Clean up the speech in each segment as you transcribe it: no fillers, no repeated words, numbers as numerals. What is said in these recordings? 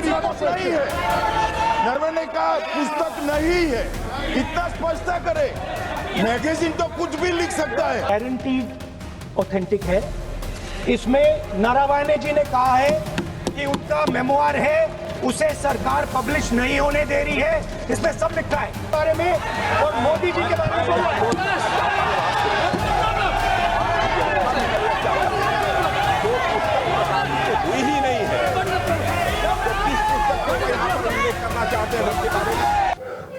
Report नहीं है, नरवणे का पुस्तक नहीं है, इतना स्पष्ट करे। मैगजीन तो कुछ भी लिख सकता है। गारंटीड ऑथेंटिक है। इसमें नारावाने जी ने कहा है कि उनका मेमोआर है, उसे सरकार पब्लिश नहीं होने दे रही है। इसमें सब लिखा है बारे में, और मोदी जी के बारे में बोला है। ही नहीं है।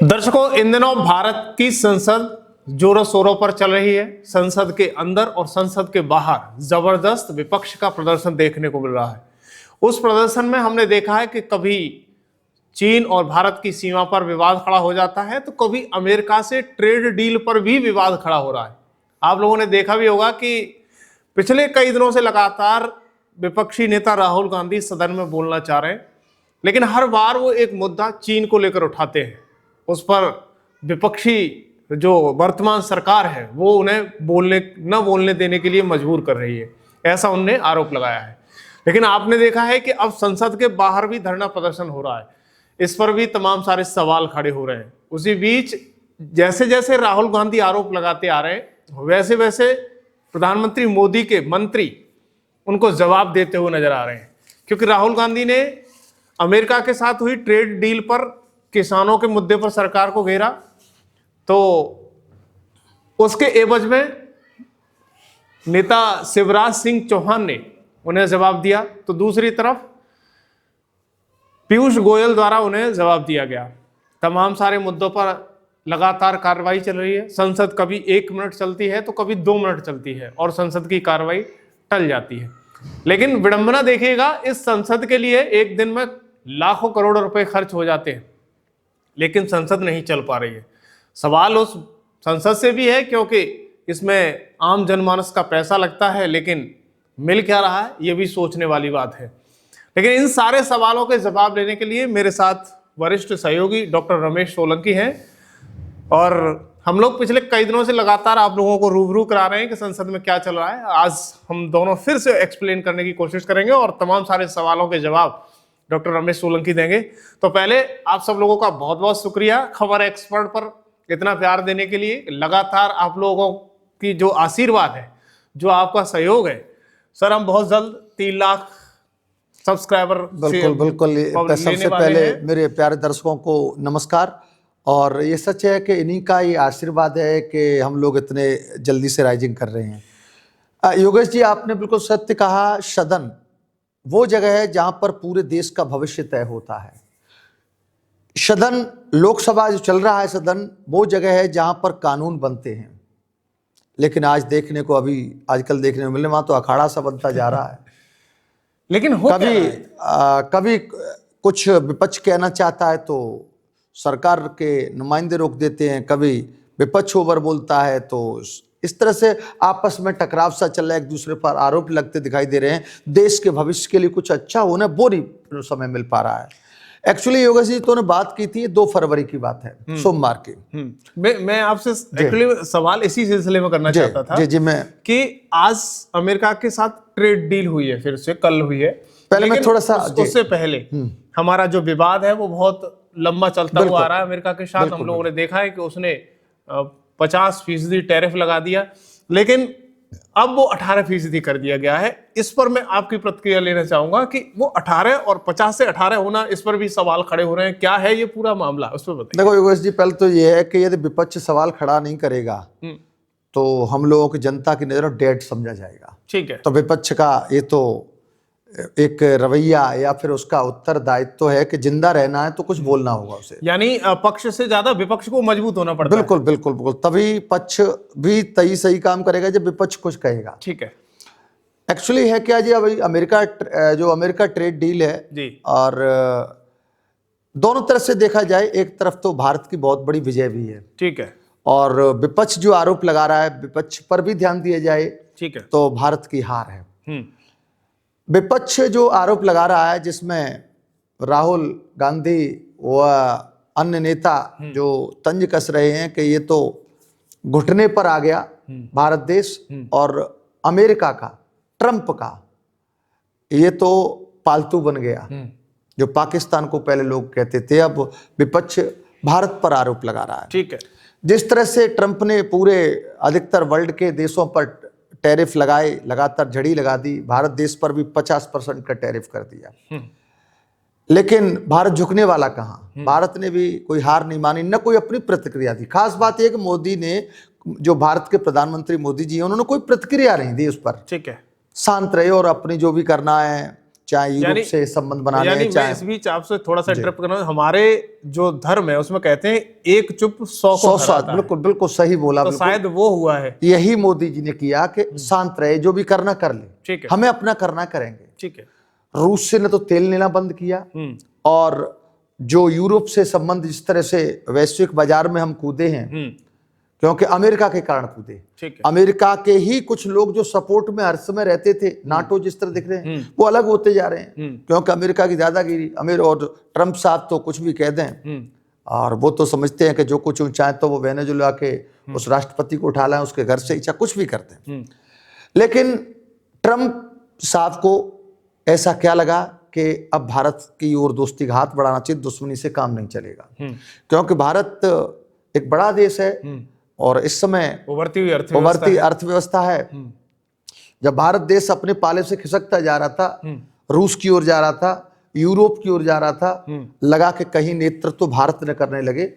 दर्शकों, इन दिनों भारत की संसद जोरों शोरों पर चल रही है। संसद के अंदर और संसद के बाहर जबरदस्त विपक्ष का प्रदर्शन देखने को मिल रहा है। उस प्रदर्शन में हमने देखा है कि कभी चीन और भारत की सीमा पर विवाद खड़ा हो जाता है, तो कभी अमेरिका से ट्रेड डील पर भी विवाद खड़ा हो रहा है। आप लोगों ने देखा भी होगा कि पिछले कई दिनों से लगातार विपक्षी नेता राहुल गांधी सदन में बोलना चाह रहे हैं, लेकिन हर बार वो एक मुद्दा चीन को लेकर उठाते हैं। उस पर विपक्षी जो वर्तमान सरकार है वो उन्हें न बोलने देने के लिए मजबूर कर रही है, ऐसा उन्होंने आरोप लगाया है। लेकिन आपने देखा है कि अब संसद के बाहर भी धरना प्रदर्शन हो रहा है, इस पर भी तमाम सारे सवाल खड़े हो रहे हैं। उसी बीच जैसे जैसे राहुल गांधी आरोप लगाते आ रहे हैं, वैसे वैसे प्रधानमंत्री मोदी के मंत्री उनको जवाब देते हुए नजर आ रहे हैं। क्योंकि राहुल गांधी ने अमेरिका के साथ हुई ट्रेड डील पर किसानों के मुद्दे पर सरकार को घेरा, तो उसके एवज में नेता शिवराज सिंह चौहान ने उन्हें जवाब दिया, तो दूसरी तरफ पीयूष गोयल द्वारा उन्हें जवाब दिया गया। तमाम सारे मुद्दों पर लगातार कार्रवाई चल रही है। संसद कभी 1 मिनट चलती है तो कभी 2 मिनट चलती है और संसद की कार्रवाई टल जाती है। लेकिन विडंबना देखिएगा, इस संसद के लिए एक दिन में लाखों करोड़ रुपए खर्च हो जाते हैं, लेकिन संसद नहीं चल पा रही है। सवाल उस संसद से भी है, क्योंकि इसमें आम जनमानस का पैसा लगता है, लेकिन मिल क्या रहा है ये भी सोचने वाली बात है। लेकिन इन सारे सवालों के जवाब लेने के लिए मेरे साथ वरिष्ठ सहयोगी डॉक्टर रमेश सोलंकी हैं, और हम लोग पिछले कई दिनों से लगातार आप लोगों को रूबरू करा रहे हैं कि संसद में क्या चल रहा है। आज हम दोनों फिर से एक्सप्लेन करने की कोशिश करेंगे और तमाम सारे सवालों के जवाब डॉक्टर रमेश सोलंकी देंगे। तो पहले आप सब लोगों का बहुत बहुत शुक्रिया खबर एक्सपर्ट पर इतना प्यार देने के लिए। लगातार आप लोगों की जो आशीर्वाद है, जो आपका सहयोग है, सर हम बहुत जल्द 3 लाख सब्सक्राइबर बिल्कुल सबसे पहले मेरे प्यारे दर्शकों को नमस्कार। और ये सच है कि इन्हीं का ये आशीर्वाद है कि हम लोग इतने जल्दी से राइजिंग कर रहे हैं। योगेश जी, आपने बिल्कुल सत्य कहा। सदन वो जगह है जहां पर पूरे देश का भविष्य तय होता है। सदन, लोकसभा जो चल रहा है, सदन वो जगह है जहां पर कानून बनते हैं। लेकिन आज देखने को आजकल देखने को मिलने, वहां तो अखाड़ा सा बनता जा रहा है। लेकिन कभी कुछ विपक्ष कहना चाहता है तो सरकार के नुमाइंदे रोक देते हैं, कभी विपक्ष ओवर बोलता है, तो इस तरह से आपस में टकराव सा चल रहा है, एक दूसरे पर आरोप लगते दिखाई दे रहे हैं। देश के भविष्य के लिए कुछ अच्छा होना वो नहीं समय मिल पा रहा है। एक्चुअली योगेश जी तो ने बात की थी, 2 फरवरी की बात है, सोमवार की। मैं आपसे एक्चुअली सवाल इसी सिलसिले में करना चाहता था जी मैं कि आज अमेरिका के साथ ट्रेड डील हुई है, फिर से कल हुई है। पहले मैं थोड़ा सा उससे पहले हमारा जो विवाद है वो बहुत लंबा चलता हुआ आ रहा है अमेरिका के साथ। हम लोगों ने देखा है कि उसने 50% टैरिफ लगा दिया, लेकिन अब वो 18% कर दिया गया है। इस पर मैं आपकी प्रतिक्रिया लेना चाहूंगा कि वो 18 और 50 से 18 होना, इस पर भी सवाल खड़े हो रहे हैं। क्या है ये पूरा मामला, उस पर बताइए। देखो योगेश जी, पहले तो ये है कि यदि विपक्ष सवाल खड़ा नहीं करेगा तो हम लोगों की जनता की नजर में डेड समझा जाएगा। ठीक है, तो विपक्ष का ये तो एक रवैया या फिर उसका उत्तरदायित्व है कि जिंदा रहना है तो कुछ बोलना होगा उसे। यानी पक्ष से ज्यादा विपक्ष को मजबूत होना पड़ता है। बिल्कुल तभी पक्ष भी तभी सही काम करेगा जब विपक्ष कुछ कहेगा। ठीक है। एक्चुअली है क्या जी, अभी अमेरिका ट्रेड डील है जी, और दोनों तरफ से देखा जाए, एक तरफ तो भारत की बहुत बड़ी विजय भी है। ठीक है। और विपक्ष जो आरोप लगा रहा है, विपक्ष पर भी ध्यान दिया जाए, ठीक है, तो भारत की हार है। विपक्ष जो आरोप लगा रहा है, जिसमें राहुल गांधी व अन्य नेता जो तंज कस रहे हैं कि ये तो घुटने पर आ गया भारत देश, और अमेरिका का, ट्रंप का ये तो पालतू बन गया। जो पाकिस्तान को पहले लोग कहते थे, अब विपक्ष भारत पर आरोप लगा रहा है। ठीक है। जिस तरह से ट्रंप ने पूरे अधिकतर वर्ल्ड के देशों पर टैरिफ लगाए, लगातार झड़ी लगा दी, भारत देश पर भी 50% का टैरिफ कर दिया, लेकिन भारत झुकने वाला कहाँ। भारत ने भी कोई हार नहीं मानी, न कोई अपनी प्रतिक्रिया दी। खास बात यह कि मोदी ने, जो भारत के प्रधानमंत्री मोदी जी हैं, उन्होंने कोई प्रतिक्रिया नहीं दी उस पर। ठीक है। शांत रहे और अपनी जो भी करना है, चाहे यूरोप से संबंध बनाने हैं, चाहे। इस बीच आपसे थोड़ा सा इंटरप्ट करना, हमारे जो धर्म है उसमें कहते हैं एक चुप 100 को हराता है। बिल्कुल बिल्कुल सही बोला। तो शायद वो हुआ है, यही मोदी जी ने किया कि शांत रहे, जो भी करना कर ले, ठीक है, हमें अपना करना करेंगे। ठीक है। रूस से ने तो तेल लेना बंद किया, और जो यूरोप से संबंध जिस तरह से वैश्विक बाजार में हम कूदे हैं, क्योंकि अमेरिका के कारण कूदे। ठीक है। अमेरिका के ही कुछ लोग जो सपोर्ट में हर समय रहते थे, नाटो जिस तरह दिख रहे हैं, वो अलग होते जा रहे हैं, क्योंकि अमेरिका की दादागिरी। और ट्रंप साहब तो कुछ भी कह दें, और वो तो समझते हैं कि जो कुछ चाहे तो वो वेनेजुएला के उस राष्ट्रपति को उठा लाएं, उसके घर से इच्छा कुछ भी करते हैं। लेकिन ट्रंप साहब को ऐसा क्या लगा कि अब भारत की ओर दोस्ती का हाथ बढ़ाना चाहिए, दुश्मनी से काम नहीं चलेगा, क्योंकि भारत एक बड़ा देश है और इस समय उभरती हुई अर्थव्यवस्था है। जब भारत देश अपने पाले से खिसकता जा रहा था, रूस की ओर जा रहा था, यूरोप की ओर जा रहा था, लगा कि कहीं नेतृत्व तो भारत ने करने लगे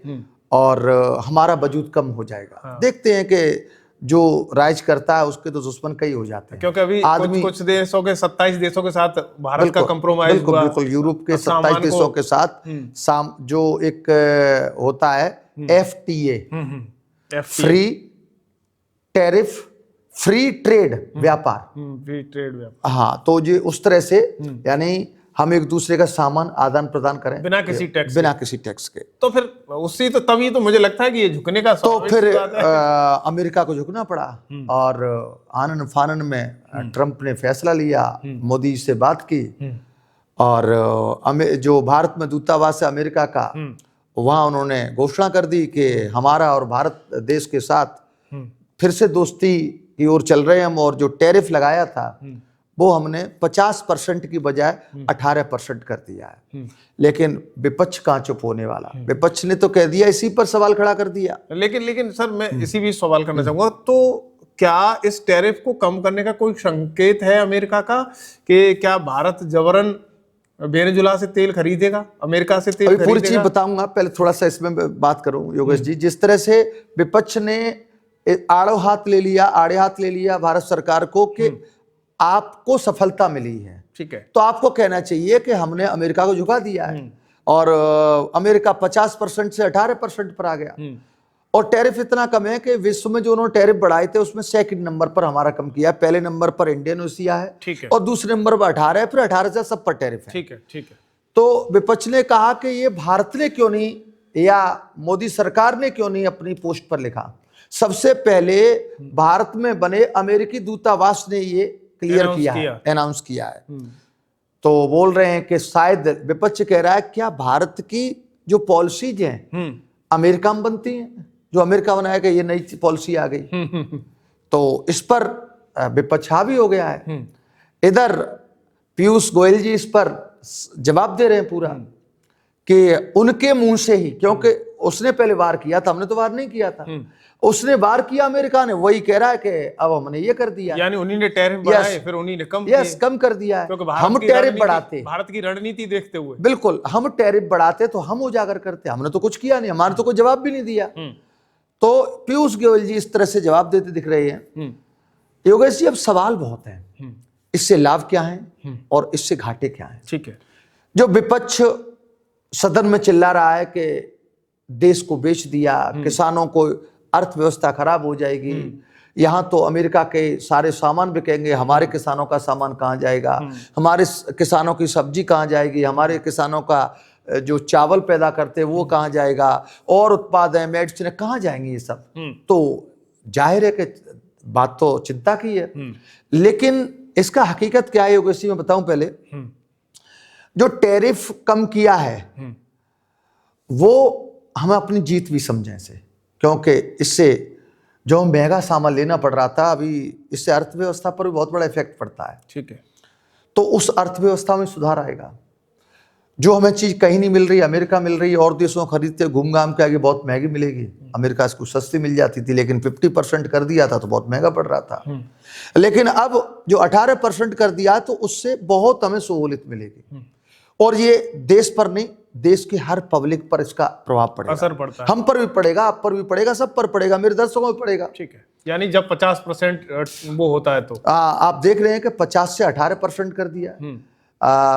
और हमारा वजूद कम हो जाएगा। देखते हैं कि जो राज करता है उसके तो दुश्मन कई हो जाते हैं, क्योंकि अभी आदमी कुछ देशों के 27 देशों के साथ भारत का कंप्रोमाइज हुआ। बिल्कुल यूरोप के 27 देशों के साथ जो एक होता है FTA, free tariff free trade व्यापार। हाँ, तो ये उस तरह से, यानी हम एक दूसरे का सामान आदान प्रदान करें बिना किसी टैक्स के। तो फिर उससे तो तभी तो मुझे लगता है कि ये झुकने का, तो फिर अमेरिका को झुकना पड़ा, और आनन फानन में ट्रंप ने फैसला लिया, मोदी से बात की, और जो भारत में दूतावास है अमेरिका का, वहां उन्होंने घोषणा कर दी कि हमारा और भारत देश के साथ फिर से दोस्ती की ओर चल रहे हैं हम, और जो टैरिफ लगाया था वो हमने 50% की बजाय 18% कर दिया है। लेकिन विपक्ष कहाँ चुप होने वाला, विपक्ष ने तो कह दिया, इसी पर सवाल खड़ा कर दिया। लेकिन सर, मैं इसी भी सवाल करना चाहूंगा, तो क्या इस टैरिफ को कम करने का कोई संकेत है अमेरिका का, कि क्या भारत जबरन वेनेजुएला से तेल खरीदेगा, अमेरिका से तेल खरीदेगा? पूरी चीज बताऊंगा, पहले थोड़ा सा इसमें बात करूं योगेश जी। जिस तरह से विपक्ष ने आड़े हाथ ले लिया भारत सरकार को कि आपको सफलता मिली है, ठीक है, तो आपको कहना चाहिए कि हमने अमेरिका को झुका दिया है, और अमेरिका 50% से 18% पर आ गया, और टैरिफ इतना कम है कि विश्व में जो उन्होंने टैरिफ बढ़ाए थे उसमें सेकंड नंबर पर हमारा कम किया है। पहले नंबर पर इंडोनेशिया है, ठीक है, और दूसरे नंबर पर 18 है, फिर 18 से सब पर टैरिफ है। ठीक है। तो विपक्ष ने कहा कि ये भारत ने क्यों नहीं, या मोदी सरकार ने क्यों नहीं अपनी पोस्ट पर लिखा। सबसे पहले भारत में बने अमेरिकी दूतावास ने ये क्लियर किया है, अनाउंस किया है। तो बोल रहे हैं कि शायद, विपक्ष कह रहा है, क्या भारत की जो पॉलिसीज हैं अमेरिका में बनती हैं, जो अमेरिका बनाएगा, ये नई पॉलिसी आ गई। तो इस पर विपक्ष हावी हो गया है। इधर पीयूष गोयल जी इस पर जवाब दे रहे हैं पूरा, कि उनके मुंह से ही, क्योंकि उसने पहले वार किया था, हमने तो वार नहीं किया था, उसने वार किया अमेरिका ने, वही कह रहा है कि अब हमने ये कर दिया, यानी उन्हीं ने टैरिफ बढ़ाए, फिर उन्हीं ने कम कर दिया है। हम टैरिफ बढ़ाते, भारत की रणनीति देखते हुए, बिल्कुल, हम टैरिफ बढ़ाते तो हम उजागर करते, हमने तो कुछ किया नहीं, हमारे तो कोई जवाब भी नहीं दिया। तो पीयूष गोयल जी इस तरह से जवाब देते दिख रहे हैं। योगेश जी, अब सवाल बहुत हैं, इससे लाभ क्या है और इससे घाटे क्या हैं। ठीक है, जो विपक्ष सदन में चिल्ला रहा है कि देश को बेच दिया, किसानों को, अर्थव्यवस्था खराब हो जाएगी, यहाँ तो अमेरिका के सारे सामान बिकेंगे, हमारे किसानों का सामान कहाँ जाएगा, हमारे किसानों की सब्जी कहाँ जाएगी, हमारे किसानों का जो चावल पैदा करते हैं वो कहाँ जाएगा, और उत्पाद है, मेडिसिन कहाँ जाएंगे, ये सब। तो जाहिर है कि बात तो चिंता की है, लेकिन इसका हकीकत क्या है योगेश जी, मैं बताऊं पहले। जो टैरिफ कम किया है वो हमें अपनी जीत भी समझें से, क्योंकि इससे जो महंगा सामान लेना पड़ रहा था, अभी इससे अर्थव्यवस्था पर भी बहुत बड़ा इफेक्ट पड़ता है। ठीक है, तो उस अर्थव्यवस्था में सुधार आएगा। जो हमें चीज कहीं नहीं मिल रही, अमेरिका मिल रही है, और देशों खरीदते घूम घाम के आगे बहुत महंगी मिलेगी। अमेरिका इसको सस्ती मिल जाती थी, लेकिन 50% कर दिया था तो बहुत महंगा पड़ रहा था। लेकिन अब जो 18% कर दिया तो उससे बहुत हमें सहूलियत मिलेगी, और ये देश पर नहीं, देश के हर पब्लिक पर इसका प्रभाव पड़ेगा, असर पड़ता है। हम पर भी पड़ेगा, आप पर भी पड़ेगा, सब पर पड़ेगा, मेरे दर्शकों पर पड़ेगा। ठीक है, यानी जब 50% वो होता है तो आप देख रहे हैं कि 50 से 18% कर दिया।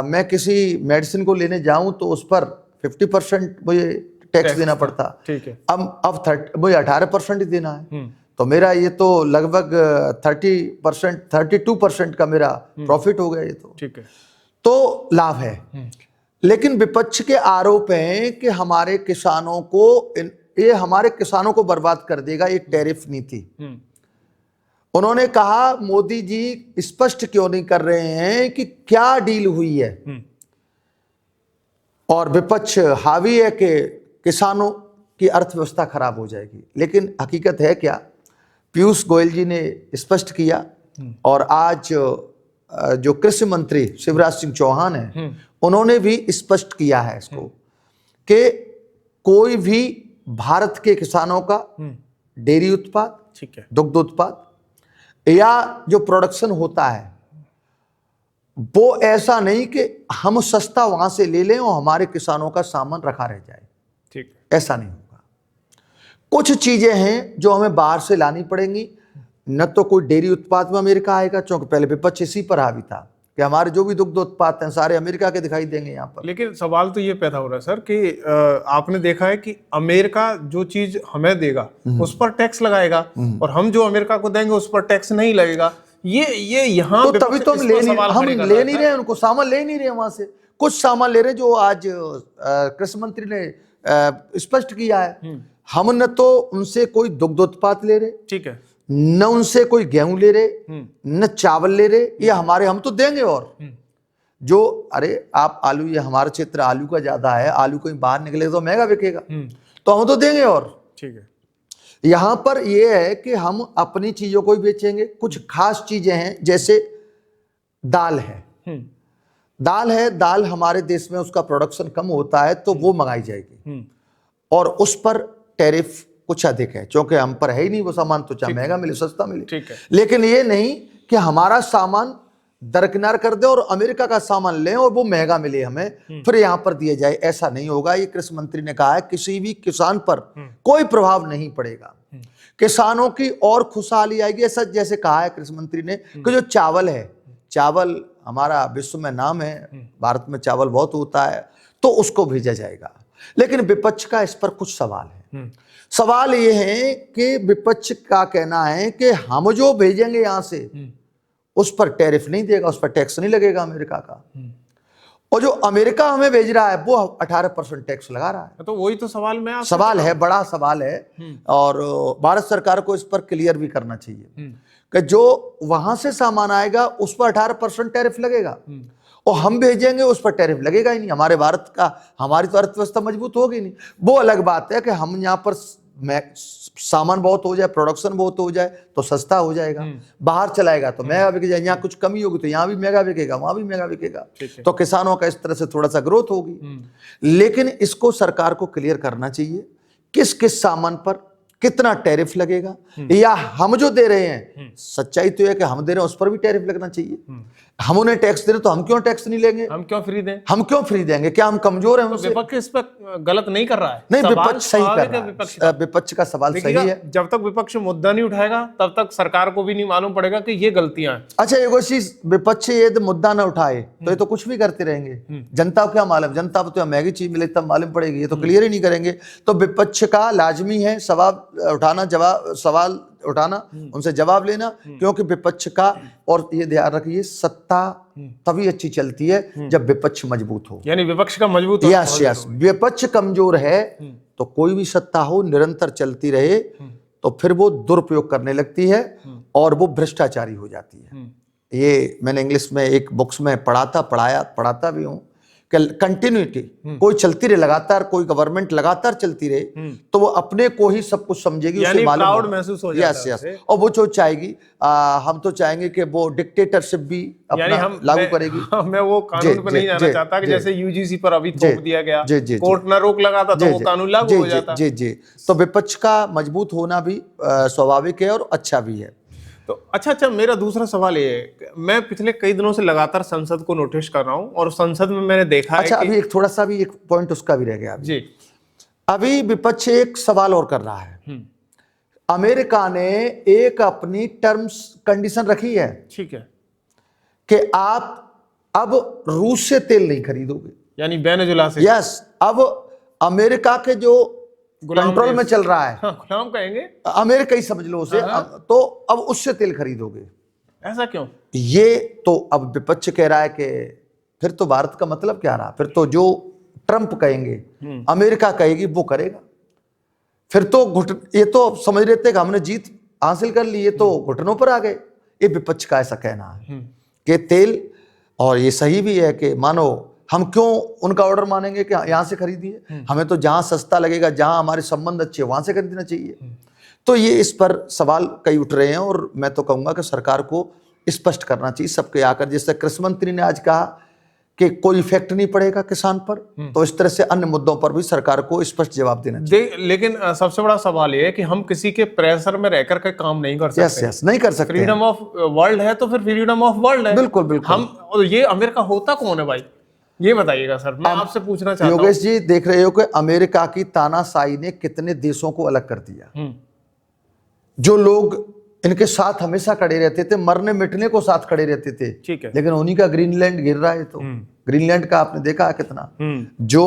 मैं किसी मेडिसिन को लेने जाऊं तो उस पर 50% मुझे टैक्स देना पड़ता। ठीक है, अब मुझे 18% ही देना है, तो मेरा ये तो लगभग 30%, 32% का मेरा प्रॉफिट हो गया ये ठीक है। तो लाभ है। लेकिन विपक्ष के आरोप हैं कि हमारे किसानों को ये हमारे किसानों को बर्बाद कर देगा ये टैरिफ नीति। उन्होंने कहा मोदी जी स्पष्ट क्यों नहीं कर रहे हैं कि क्या डील हुई है, और विपक्ष हावी है कि किसानों की अर्थव्यवस्था खराब हो जाएगी। लेकिन हकीकत है क्या, पीयूष गोयल जी ने स्पष्ट किया, और आज जो कृषि मंत्री शिवराज सिंह चौहान है उन्होंने भी स्पष्ट किया है इसको कि कोई भी भारत के किसानों का डेयरी उत्पाद, ठीक है, दुग्ध उत्पाद या जो प्रोडक्शन होता है वो ऐसा नहीं कि हम सस्ता वहां से ले लें और हमारे किसानों का सामान रखा रह जाए, ठीक है, ऐसा नहीं होगा। कुछ चीजें हैं जो हमें बाहर से लानी पड़ेंगी, न तो कोई डेयरी उत्पाद में अमेरिका आएगा, क्योंकि पहले विपक्ष इसी पर हावी था कि हमारे जो भी दुग्ध उत्पाद हैं सारे अमेरिका के दिखाई देंगे यहाँ पर। लेकिन सवाल तो ये पैदा हो रहा है सर कि आपने देखा है कि अमेरिका जो चीज हमें देगा उस पर टैक्स लगाएगा, और हम जो अमेरिका को देंगे उस पर टैक्स नहीं लगेगा। ये यहाँ तो तभी तो हम ले नहीं रहे, उनको सामान ले नहीं रहे वहां से। कुछ सामान ले रहे जो आज कृषि मंत्री ने स्पष्ट किया है, हम न तो उनसे कोई दुग्ध उत्पाद ले रहे, ठीक है, न उनसे कोई गेहूं ले रहे, न चावल ले रहे, ये हमारे, हम तो देंगे। और जो अरे आप आलू, ये हमारा क्षेत्र आलू का ज्यादा है, आलू कहीं बाहर निकले तो महंगा बिकेगा, तो हम तो देंगे। और ठीक है, यहां पर यह है कि हम अपनी चीजों को भी बेचेंगे। कुछ खास चीजें हैं, जैसे दाल है, दाल हमारे देश में उसका प्रोडक्शन कम होता है तो वो मंगाई जाएगी, और उस पर टैरिफ कुछ अधिक है, क्योंकि हम पर है ही नहीं वो सामान, तो चाहे महंगा मिले सस्ता मिले। ठीक है। लेकिन ये नहीं कि हमारा सामान दरकिनार कर दे और अमेरिका का सामान लें और वो महंगा मिले हमें, फिर यहां पर दिया जाए, ऐसा नहीं होगा। ये कृषि मंत्री ने कहा है किसी भी किसान पर कोई प्रभाव नहीं पड़ेगा, किसानों की और खुशहाली आएगी। ऐसा जैसे कहा है कृषि मंत्री ने कि जो चावल है, चावल हमारा विश्व में नाम है, भारत में चावल बहुत होता है, तो उसको भेजा जाएगा। लेकिन विपक्ष का इस पर कुछ सवाल है। सवाल ये है कि विपक्ष का कहना है कि हम जो भेजेंगे यहां से उस पर टैरिफ नहीं देगा, उस पर टैक्स नहीं लगेगा अमेरिका का, और जो अमेरिका हमें भेज रहा है वो 18% टैक्स लगा रहा है। तो वही तो सवाल मैं सवाल है, बड़ा सवाल है, और भारत सरकार को इस पर क्लियर भी करना चाहिए कि जो वहां से सामान आएगा उस पर 18% टैरिफ लगेगा, और हम भेजेंगे उस पर टैरिफ लगेगा ही नहीं। हमारे भारत का, हमारी तो अर्थव्यवस्था मजबूत होगी नहीं। वो अलग बात है कि हम यहाँ पर सामान बहुत हो जाए, प्रोडक्शन बहुत हो जाए तो सस्ता हो जाएगा, बाहर चलाएगा तो महंगा बिक जाएगा, यहाँ कुछ कमी होगी तो यहाँ भी महंगा बिकेगा, वहां भी महंगा बिकेगा, तो किसानों का इस तरह से थोड़ा सा ग्रोथ होगी। लेकिन इसको सरकार को क्लियर करना चाहिए किस किस सामान पर कितना टैरिफ लगेगा, या हम जो दे रहे हैं, सच्चाई तो है कि हम दे रहे हैं उस पर भी टैरिफ लगना चाहिए। हम उन्हें टैक्स दे रहे तो हम क्यों टैक्स नहीं लेंगे, हम क्यों फ्री दें, हम क्यों फ्री देंगे, क्या हम कमजोर हैं उनसे? विपक्ष इस पर गलत नहीं कर रहा है, नहीं, विपक्ष सही कर रहा है, विपक्ष का सवाल सही है। जब तक विपक्ष मुद्दा नहीं उठाएगा तब तक सरकार को भी नहीं मालूम पड़ेगा कि ये गलतियां हैं। अच्छा, एक चीज, विपक्ष यदि मुद्दा ना उठाए तो ये तो कुछ भी करते रहेंगे, जनता को क्या मालूम, जनता को तो महंगी चीज मिले तब मालूम पड़ेगी, ये तो क्लियर ही नहीं करेंगे। तो विपक्ष का लाजमी है सवाल उठाना, उनसे जवाब लेना, क्योंकि विपक्ष का, और ये ध्यान रखिए, सत्ता तभी अच्छी चलती है जब विपक्ष मजबूत हो, यानी विपक्ष का मजबूत हो। यस, विपक्ष कमजोर है तो कोई भी सत्ता हो निरंतर चलती रहे तो फिर वो दुरुपयोग करने लगती है और वो भ्रष्टाचारी हो जाती है। ये मैंने इंग्लिश में एक बुक्स में पढ़ाता भी हूँ कंटिन्यूटी कोई चलती रहे लगातार, कोई गवर्नमेंट लगातार चलती रहे, तो वो अपने को ही सब कुछ समझेगी, उसे मालूम प्राउड महसूस हो जाता है यस यस। और वो जो चाहेगी, हम तो चाहेंगे कि वो डिक्टेटरशिप भी अपना लागू करेगी। मैं वो कानून पे नहीं जाना चाहता कि जैसे यूजीसी पर अभी थोप दिया गया, कोर्ट ना रोक लगाता तो वो कानून लागू हो जाता। जी जी। तो विपक्ष का मजबूत होना भी स्वाभाविक है और अच्छा भी है। तो अच्छा, मेरा दूसरा सवाल ये है, मैं पिछले कई दिनों से लगातार संसद को नोटिस कर रहा हूं और संसद में मैंने देखा अच्छा, है कि अभी एक थोड़ा सा भी एक पॉइंट उसका भी रह गया अभी। जी। अभी विपक्ष एक सवाल और कर रहा है। अमेरिका ने एक अपनी टर्म्स कंडीशन रखी है, ठीक है, कि आप अब रूस से तेल नहीं खरीदोगे, यानी वेनेजुला से। यस, अब अमेरिका के जो कंट्रोल में चल रहा है, गुलाम कहेंगे, अमेरिका ही समझ लो उसे, तो अब उससे तेल खरीदोगे। ऐसा क्यों? ये तो अब विपक्ष कह रहा है कि फिर तो भारत का मतलब क्या रहा, फिर तो जो ट्रंप कहेंगे, अमेरिका कहेगी वो करेगा। फिर तो ये तो समझ रहे थे कि हमने जीत हासिल कर ली, ये तो घुटनों पर आ गए। ये विपक्ष का ऐसा कहना है कि तेल, और ये सही भी है कि मानो हम क्यों उनका ऑर्डर मानेंगे कि यहां से खरीदिए, हमें तो जहां सस्ता लगेगा, जहां हमारे संबंध अच्छे वहां से खरीदना चाहिए। तो ये इस पर सवाल कई उठ रहे हैं और मैं तो कहूंगा कि सरकार को स्पष्ट करना चाहिए सबके आकर। जैसे कृषि मंत्री ने आज कहा कि कोई इफेक्ट नहीं पड़ेगा किसान पर, तो इस तरह से अन्य मुद्दों पर भी सरकार को स्पष्ट जवाब देना चाहिए। लेकिन सबसे बड़ा सवाल ये है कि हम किसी के प्रेशर में रहकर के काम नहीं कर सकते। यस, नहीं कर सकते। फ्रीडम ऑफ वर्ल्ड है तो फिर फ्रीडम ऑफ वर्ल्ड है। बिल्कुल बिल्कुल। हम, और ये अमेरिका होता कौन है भाई, ये बताइएगा सर, मैं आपसे पूछना चाहता हूं। योगेश जी, देख रहे हो कि अमेरिका की तानाशाही ने कितने देशों को अलग कर दिया। जो लोग इनके साथ हमेशा खड़े रहते थे, मरने मिटने को साथ खड़े रहते थे, ठीक है, लेकिन उन्हीं का ग्रीनलैंड गिर रहा है। तो ग्रीनलैंड का आपने देखा कितना, जो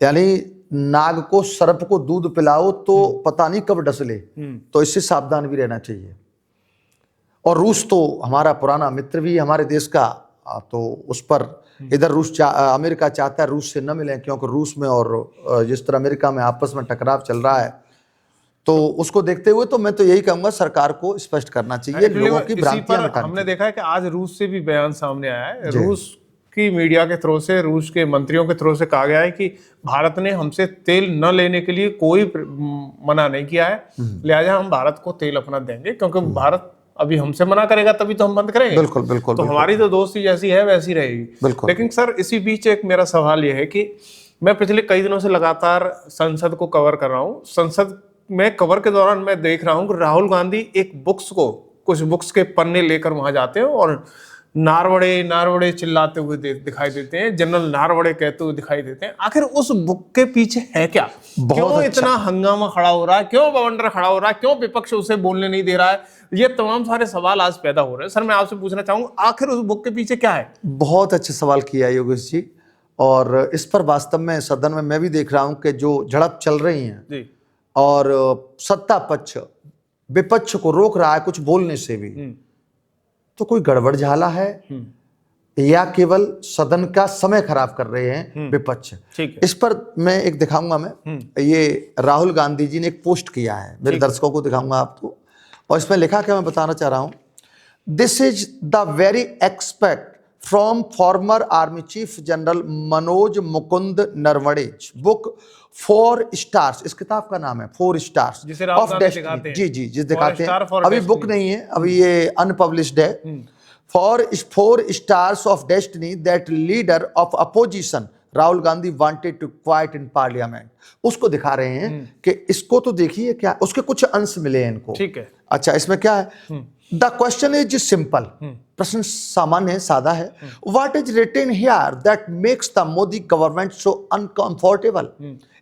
यानी नाग को सर्प को दूध पिलाओ तो पता नहीं कब डसले, तो इससे सावधान भी रहना चाहिए। और रूस तो हमारा पुराना मित्र भी हमारे देश का, तो उस पर इधर अमेरिका चाहता है रूस से न मिले, क्योंकि रूस में और जिस तरह अमेरिका में आपस में टकराव चल रहा है, तो उसको देखते हुए तो मैं तो यही कहूंगा सरकार को स्पष्ट करना चाहिए, लोगों की भ्रांतियां हटानी। हमने देखा है कि आज रूस से भी बयान सामने आया है, रूस की मीडिया के थ्रू से, रूस के मंत्रियों के थ्रू से कहा गया है कि भारत ने हमसे तेल न लेने के लिए कोई मना नहीं किया है, लिहाजा हम भारत को तेल अपना देंगे, क्योंकि भारत अभी हमसे मना करेगा तभी तो हम बंद करेंगे। बिल्कुल बिल्कुल। तो हमारी तो दोस्ती जैसी है वैसी रहेगी। लेकिन सर, इसी बीच एक मेरा सवाल यह है कि मैं पिछले कई दिनों से लगातार संसद को कवर कर रहा हूँ। संसद में कवर के दौरान मैं देख रहा हूँ कि राहुल गांधी एक कुछ बुक्स के पन्ने लेकर वहां जाते हैं और नारवड़े चिल्लाते हुए दिखाई देते हैं, जनरल नारवड़े कहते हुए दिखाई देते हैं। आखिर उस बुक के पीछे है क्या? क्यों इतना हंगामा खड़ा हो रहा है, क्यों बवंडर खड़ा हो रहा है, क्यों विपक्ष उसे बोलने नहीं दे रहा है? ये तमाम सारे सवाल आज पैदा हो रहे हैं। सर, मैं आपसे पूछना चाहूंगा, आखिर उस बुक के पीछे क्या है? बहुत अच्छे सवाल किया योगेश जी, और इस पर वास्तव में सदन में मैं भी देख रहा हूं कि जो झड़प चल रही है जी, और सत्ता पक्ष विपक्ष को रोक रहा है कुछ बोलने से भी, तो कोई गड़बड़ झाला है या केवल सदन का समय खराब कर रहे हैं विपक्ष? इस पर मैं एक दिखाऊंगा। मैं ये राहुल गांधी जी ने एक पोस्ट किया है, मेरे दर्शकों को दिखाऊंगा आपको, और इसमें लिखा क्या मैं बताना चाह रहा हूं। This is the very excerpt from former army chief general Manoj Mukund Naravane's, book 4 stars, इस किताब का नाम है 4 स्टार्स ऑफ डेस्टिनी। जी जी, जिस दिखाते हैं, अभी बुक नहीं है, अभी ये अनपब्लिश्ड है। 4 stars of destiny that leader of opposition Rahul Gandhi wanted to quote in parliament. उसको दिखा रहे हैं कि इसको तो देखिए क्या, उसके कुछ अंश मिले हैं इनको। ठीक है। अच्छा, इसमें क्या है? द क्वेश्चन इज सिंपल, प्रश्न सामान्य है, सादा है। What is written here that makes the Modi government so uncomfortable?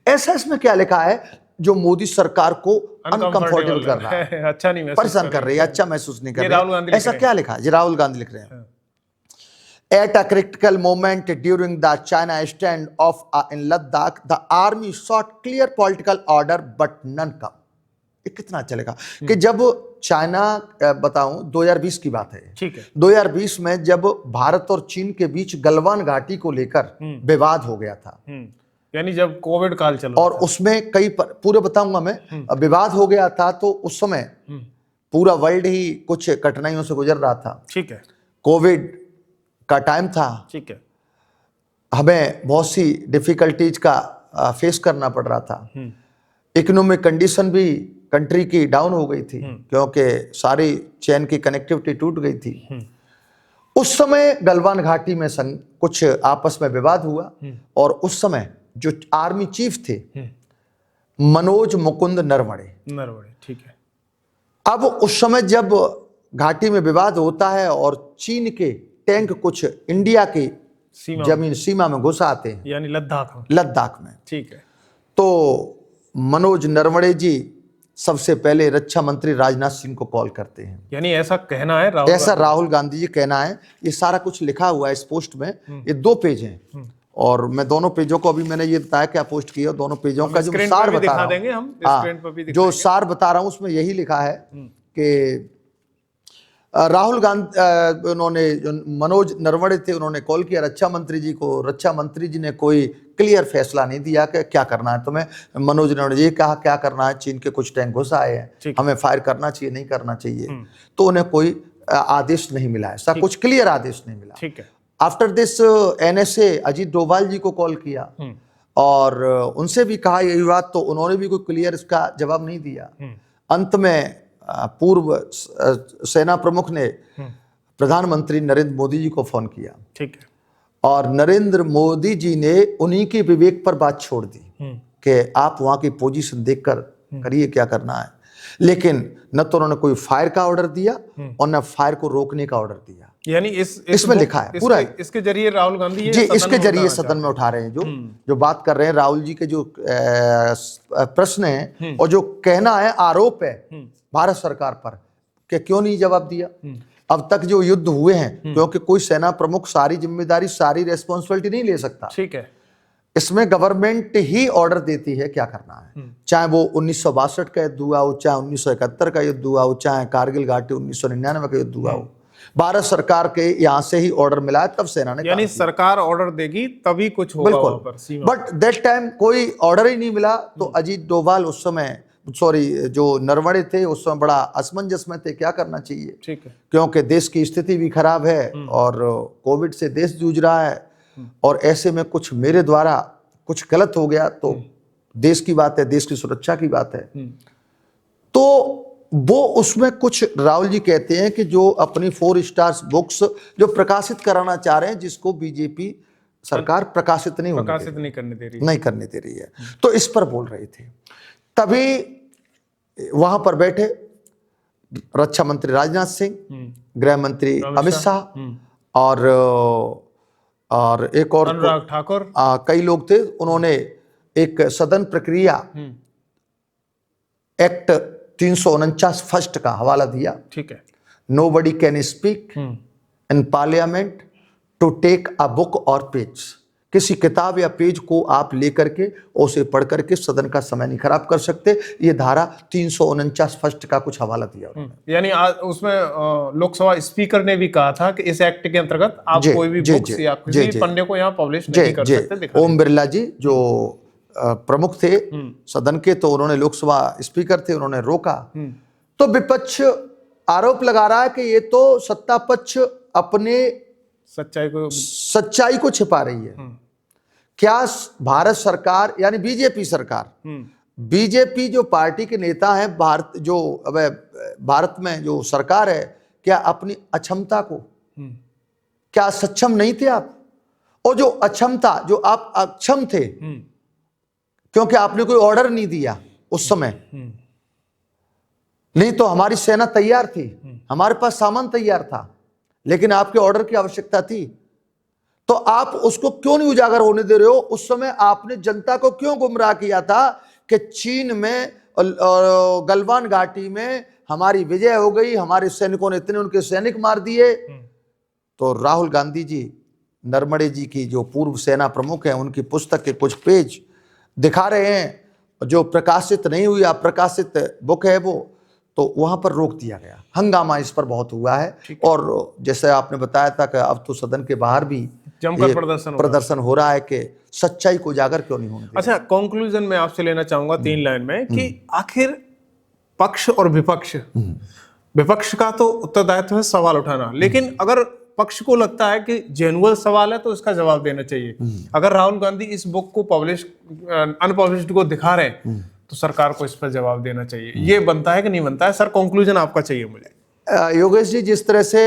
ऐसा इसमें क्या लिखा है जो मोदी सरकार को अनकंफर्टेबल कर रहा है, अच्छा नहीं, परेशान कर रही है, अच्छा महसूस नहीं कर रही है? ऐसा क्या लिखा है? जी, राहुल गांधी लिख रहे हैं। At a critical moment during the China stand off in Ladakh, the army sought clear political order, but none come. ये कितना चलेगा कि जब चाइना, बताऊं 2020 की बात है, ठीक है, 2020 में जब भारत और चीन के बीच गलवान घाटी को लेकर विवाद हो गया था, यानी जब कोविड काल चल रहा और उसमें कई पूरे बताऊंगा मैं, विवाद हो गया था, तो उस समय पूरा वर्ल्ड ही कुछ कठिनाइयों से गुजर रहा था। ठीक है, कोविड का टाइम था, ठीक है, हमें बहुत सी डिफिकल्टीज का फेस करना पड़ रहा था। इकोनॉमिक कंडीशन भी कंट्री की डाउन हो गई थी क्योंकि सारी चैन की कनेक्टिविटी टूट गई थी। उस समय गलवान घाटी में कुछ आपस में विवाद हुआ और उस समय जो आर्मी चीफ थे मनोज मुकुंद नरवणे, ठीक है। अब उस समय जब घाटी में विवाद होता है और चीन के टैंक कुछ इंडिया की जमीन सीमा में घुस आते हैं, यानी लद्दाख में, ठीक है, तो मनोज नरवणे जी सबसे पहले रक्षा मंत्री राजनाथ सिंह को कॉल करते हैं। यानी ऐसा कहना है राहुल गांधी जी कहना है। ये सारा कुछ लिखा हुआ है इस पोस्ट में। ये 2 पेज हैं और मैं दोनों पेजों को अभी मैंने ये बताया क्या पोस्ट किया, दोनों पेजों का जो सार बता रहा हूं, जो सार बता रहा हूं उसमें यही लिखा है कि राहुल गांधी उन्होंने जो मनोज नरवणे थे उन्होंने कॉल किया रक्षा मंत्री जी को। रक्षा मंत्री जी ने कोई क्लियर फैसला नहीं दिया कि क्या करना है तुम्हें। मनोज नरवणे जी कहा क्या करना है, चीन के कुछ टैंक घुस आए हैं, हमें फायर करना चाहिए नहीं करना चाहिए। तो उन्हें कोई आदेश नहीं मिला, ऐसा कुछ क्लियर आदेश नहीं मिला। ठीक है। After this NSA Ajit Doval ji को कॉल किया और उनसे भी कहा यही बात, तो उन्होंने भी कोई क्लियर इसका जवाब नहीं दिया। अंत में पूर्व सेना प्रमुख ने प्रधानमंत्री नरेंद्र मोदी जी को फोन किया। ठीक है। और नरेंद्र मोदी जी ने उन्हीं के विवेक पर बात छोड़ दी कि आप वहां की पोजीशन देखकर करिए क्या करना है। लेकिन न तो उन्होंने कोई फायर का ऑर्डर दिया और न फायर को रोकने का ऑर्डर दिया। यानी इसमें लिखा है पूरा। इसके जरिए राहुल गांधी जी इसके जरिए सदन में उठा रहे हैं जो बात कर रहे हैं। राहुल जी के जो प्रश्न है और जो कहना है आरोप है भारत सरकार पर कि क्यों नहीं जवाब दिया। अब तक जो युद्ध हुए हैं, क्योंकि कोई सेना प्रमुख सारी जिम्मेदारी सारी रेस्पॉन्सिबिलिटी नहीं ले सकता। ठीक है। इसमें गवर्नमेंट ही ऑर्डर देती है क्या करना है, चाहे वो 1962 का युद्ध हुआ हो, चाहे 1971 का युद्ध हुआ हो, चाहे कारगिल घाटी 1999 का युद्ध हुआ हो। भारत सरकार के यहाँ से ही ऑर्डर मिला है, तब सेना ने, यानी सरकार ऑर्डर देगी तभी कुछ होगा। बिल्कुल। बट दैट टाइम कोई ऑर्डर ही नहीं मिला। तो अजीत डोभाल उस समय जो नरवणे थे उस समय बड़ा असमंजस में थे क्या करना चाहिए। ठीक है। क्योंकि देश की स्थिति भी खराब है और कोविड से देश जूझ रहा है और ऐसे में कुछ मेरे द्वारा कुछ गलत हो गया तो देश की बात है, देश की सुरक्षा की बात है। तो वो उसमें कुछ राहुल जी कहते हैं कि जो अपनी 4 स्टार्स बुक्स जो प्रकाशित कराना चाह रहे हैं, जिसको बीजेपी सरकार प्रकाशित नहीं करने दे रही है, तो इस पर बोल रहे थे। तभी वहां पर बैठे रक्षा मंत्री राजनाथ सिंह, गृह मंत्री अमित शाह और एक और अनुराग ठाकुर, कई लोग थे। उन्होंने एक सदन प्रक्रिया एक्ट 349 फर्स्ट का हवाला दिया। ठीक है। Nobody can speak in parliament to take a book और पेज। किसी किताब या पेज को आप लेकर के उसे पढ़ करके सदन का समय नहीं खराब कर सकते। ये धारा 349 फर्स्ट का कुछ हवाला दिया। यानी उसमें लोकसभा स्पीकर ने भी कहा था कि इस एक्ट के अंतर्गत आप कोई भी बुक्स या किसी पन्ने को यहाँ पब्लिश नहीं कर सकते। ओम बिरला जी जो प्रमुख थे सदन के, तो उन्होंने लोकसभा स्पीकर थे, उन्होंने रोका। तो विपक्ष आरोप लगा रहा है कि ये तो सत्ता पक्ष अपने सच्चाई को छिपा रही है। क्या भारत सरकार यानी बीजेपी सरकार, बीजेपी जो पार्टी के नेता है, भारत में जो सरकार है, क्या अपनी अक्षमता को, क्या सक्षम नहीं थे आप? और जो अक्षमता, जो आप अक्षम थे क्योंकि आपने कोई ऑर्डर नहीं दिया उस समय, नहीं तो हमारी सेना तैयार थी, हमारे पास सामान तैयार था, लेकिन आपके ऑर्डर की आवश्यकता थी। तो आप उसको क्यों नहीं उजागर होने दे रहे हो? उस समय आपने जनता को क्यों गुमराह किया था कि चीन में और गलवान घाटी में हमारी विजय हो गई, हमारे सैनिकों ने इतने उनके सैनिक मार दिए। तो राहुल गांधी जी नरवणे जी की जो पूर्व सेना प्रमुख हैं, उनकी पुस्तक के कुछ पेज दिखा रहे हैं जो प्रकाशित नहीं हुई, अप्रकाशित बुक है वो, तो वहां पर रोक दिया गया। हंगामा इस पर बहुत हुआ है और जैसे आपने बताया था कि अब तो सदन के बाहर भी जमकर प्रदर्शन हो रहा है कि सच्चाई को उजागर क्यों नहीं होने देना। अच्छा, कंक्लूजन में आपसे लेना चाहूंगा 3 लाइन में कि आखिर पक्ष और विपक्ष, विपक्ष का तो उत्तरदायित्व है सवाल उठाना, लेकिन अगर पक्ष को लगता है कि जेन्युइन सवाल है तो इसका जवाब देना चाहिए। अगर राहुल गांधी इस बुक को अनपब्लिश्ड को दिखा रहे हैं तो सरकार को इस पर जवाब देना चाहिए। ये बनता है कि नहीं बनता है? सर, कंक्लूजन आपका चाहिए मुझे। योगेश जी, जिस तरह से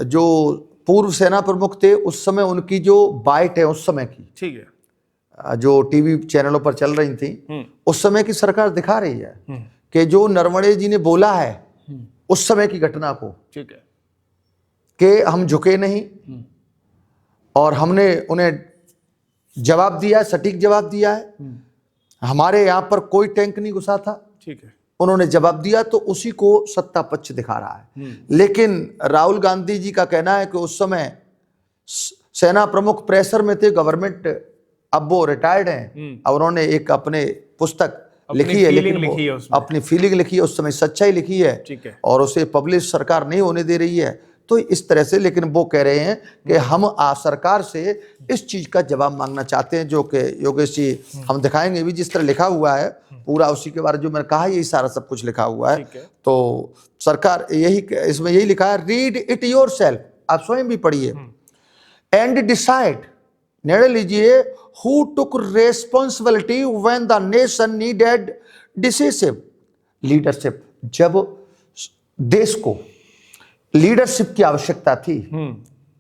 जो पूर्व सेना प्रमुख थे उस समय उनकी जो बाइट है उस समय की, ठीक है, जो टीवी चैनलों पर चल रही थी, उस समय की सरकार दिखा रही है कि जो नरवणे जी ने बोला है उस समय की घटना को, ठीक है, कि हम झुके नहीं और हमने उन्हें जवाब दिया, सटीक जवाब दिया है। हमारे यहाँ पर कोई टैंक नहीं घुसा था, ठीक है, उन्होंने जवाब दिया, तो उसी को सत्ता पक्ष दिखा रहा है। लेकिन राहुल गांधी जी का कहना है कि उस समय सेना प्रमुख प्रेशर में थे, गवर्नमेंट, अब वो रिटायर्ड हैं, अब उन्होंने एक अपने पुस्तक लिखी है, लेकिन अपनी फीलिंग लिखी है, उस समय सच्चाई लिखी है, ठीक है, और उसे पब्लिश सरकार नहीं होने दे रही है। तो इस तरह से, लेकिन वो कह रहे हैं कि हम सरकार से इस चीज का जवाब मांगना चाहते हैं, जो कि योगेश जी हम दिखाएंगे भी, जिस तरह लिखा हुआ है पूरा उसी के बारे में जो मैंने कहा, यही सारा सब कुछ लिखा हुआ है। तो सरकार यही, इसमें यही लिखा है, रीड इट योरसेल्फ, आप स्वयं भी पढ़िए, एंड डिसाइड, निर्णय लीजिए, who took responsibility when the nation needed decisive leadership, जब देश को लीडरशिप की आवश्यकता थी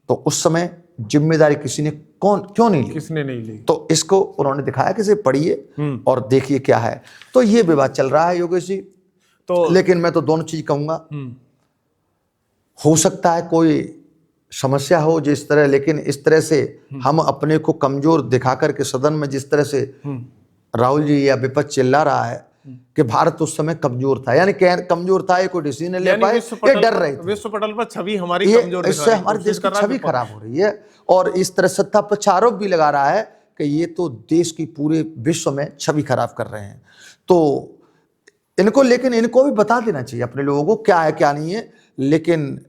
तो उस समय जिम्मेदारी किसी ने क्यों नहीं ली? किसने नहीं ली? तो इसको उन्होंने दिखाया कि इसे पढ़िए और देखिए क्या है। तो ये विवाद चल रहा है योगेश जी। तो लेकिन मैं तो दोनों चीज कहूंगा, हो सकता है कोई समस्या हो जिस तरह, लेकिन इस तरह से हम अपने को कमजोर दिखा करके सदन में जिस तरह से राहुल जी या विपक्ष चिल्ला रहा है कि भारत उस समय कमजोर था, यानी कमजोर था, ये कोई डिसीजन नहीं ले पाए, ये डर रहे थे। विश्व पटल पर छवि हमारी कमजोर, इससे हमारे देश की छवि खराब हो रही है, और इस तरह सत्ता पक्ष आरोप भी लगा रहा है कि ये तो देश की पूरे विश्व में छवि खराब कर रहे हैं। तो इनको, लेकिन इनको भी बता देना चाहिए अपने लोगों को क्या है क्या नहीं है, लेकिन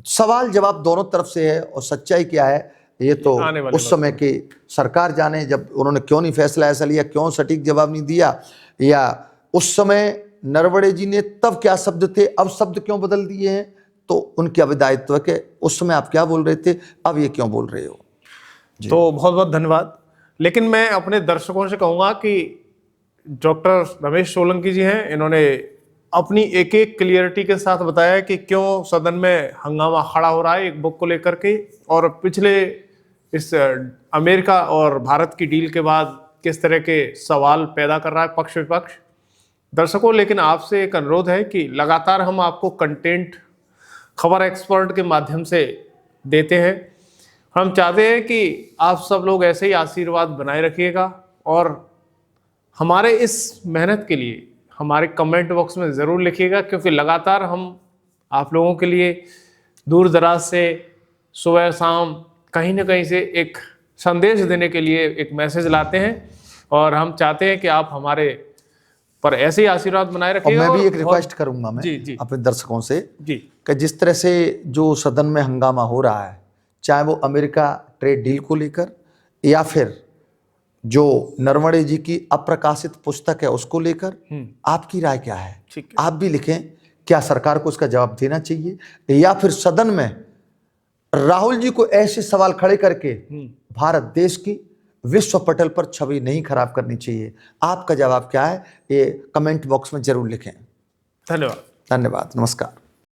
सवाल जवाब दोनों तरफ से है, और सच्चाई क्या है ये तो उस समय की सरकार जाने, जब उन्होंने क्यों नहीं फैसला ऐसा लिया, क्यों सटीक जवाब नहीं दिया, या उस समय नरवणे जी ने तब क्या शब्द थे, अब शब्द क्यों बदल दिए हैं, तो उनकी अविदायित्व है कि उस समय आप क्या बोल रहे थे, अब ये क्यों बोल रहे हो। तो बहुत बहुत धन्यवाद। लेकिन मैं अपने दर्शकों से कहूंगा कि डॉक्टर रमेश सोलंकी जी हैं, इन्होंने अपनी एक एक क्लियरिटी के साथ बताया कि क्यों सदन में हंगामा खड़ा हो रहा है एक बुक को लेकर के, और पिछले इस अमेरिका और भारत की डील के बाद किस तरह के सवाल पैदा कर रहा है पक्ष विपक्ष। दर्शकों, लेकिन आपसे एक अनुरोध है कि लगातार हम आपको कंटेंट खबर एक्सपर्ट के माध्यम से देते हैं। हम चाहते हैं कि आप सब लोग ऐसे ही आशीर्वाद बनाए रखिएगा, और हमारे इस मेहनत के लिए हमारे कमेंट बॉक्स में ज़रूर लिखिएगा, क्योंकि लगातार हम आप लोगों के लिए दूर दराज से सुबह शाम कहीं ना कहीं से एक संदेश देने के लिए एक मैसेज लाते हैं, और हम चाहते हैं कि आप हमारे पर ऐसे ही आशीर्वाद बनाए रखिएगा। और मैं भी एक रिक्वेस्ट करूंगा मैं जी अपने दर्शकों से जी, कि जिस तरह से जो सदन में हंगामा हो रहा है, चाहे वो अमेरिका ट्रेड डील को लेकर, या फिर जो नरवणे जी की अप्रकाशित पुस्तक है उसको लेकर, आपकी राय क्या है? आप भी लिखें, क्या सरकार को इसका जवाब देना चाहिए, या फिर सदन में राहुल जी को ऐसे सवाल खड़े करके भारत देश की विश्व पटल पर छवि नहीं खराब करनी चाहिए? आपका जवाब क्या है, ये कमेंट बॉक्स में जरूर लिखें। धन्यवाद। धन्यवाद, नमस्कार।